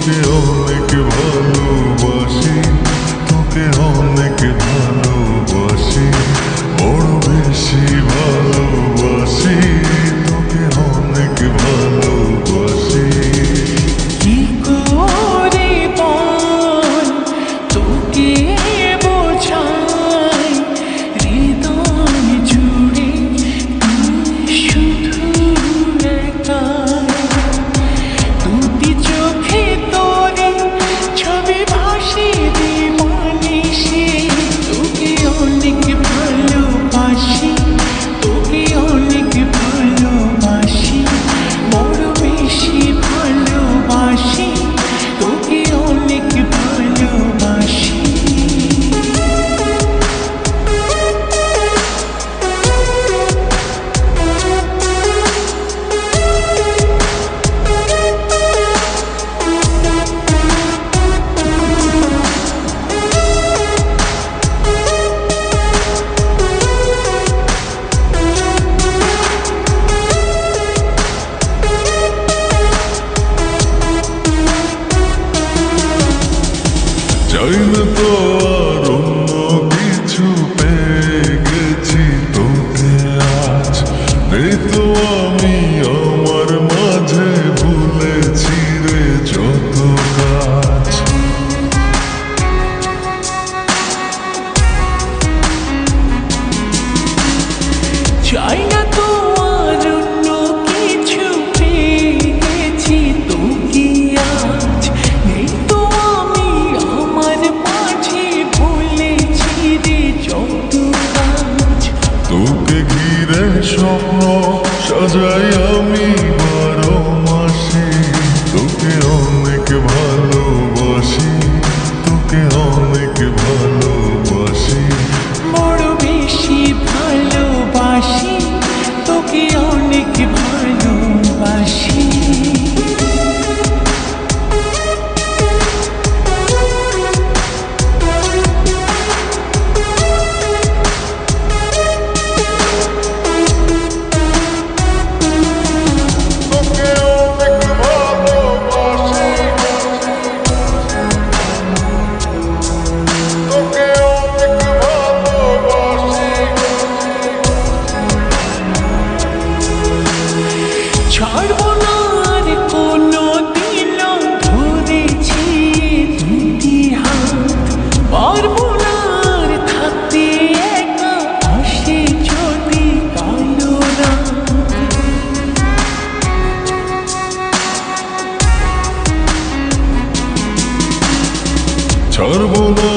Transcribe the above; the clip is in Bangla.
তোকে অনেক ভালোবাসি, তোকে অনেক ভালোবাসি, বড় বেশি ভালোবাসি, তোকে অনেক ভালোবাসি। কি করে বল তোকে বোঝাই, হৃদয় জুড়ে তুই শুধু একাই। দুটি চোখে তোরে ছবি ভাসে দিবানিশি, তোকে অনেক ভালোবাসি, তোকে অনেক ভালোবাসি, বড় বেশি ভালোবাসি, তোকে অনেক ভালোবাসি। চাই না তো আর অন্য কিছু, পেয়ে গেছি তোকে আজ। নেই তো আমি আমার মাঝে, ভুলেছি রে যত কাজ। চাই না তো আর অন্য কিছু, পেয়ে গেছি তোকে আজ। নেই তো আমি আমার মাঝে, ভুলেছি রে যত কাজ। তোকে ঘিরে স্বপ্ন সাজাই আমি 12 মাসে, তোকে অনেক ভালোবাসি, তোকে অনেক ভালোবাসি, বড় বেশি ভালোবাসি, তোকে অনেক ভালোবাসি। তোকে অনেক ভালোবাসি, তোকে অনেক ভালোবাসি। ছাড়বো না আর কোনো দিন, ধরেছি দুটি হাত। পারবো না আর থাকতে একা, আসে যদি কালো রাত। ছাড়বো না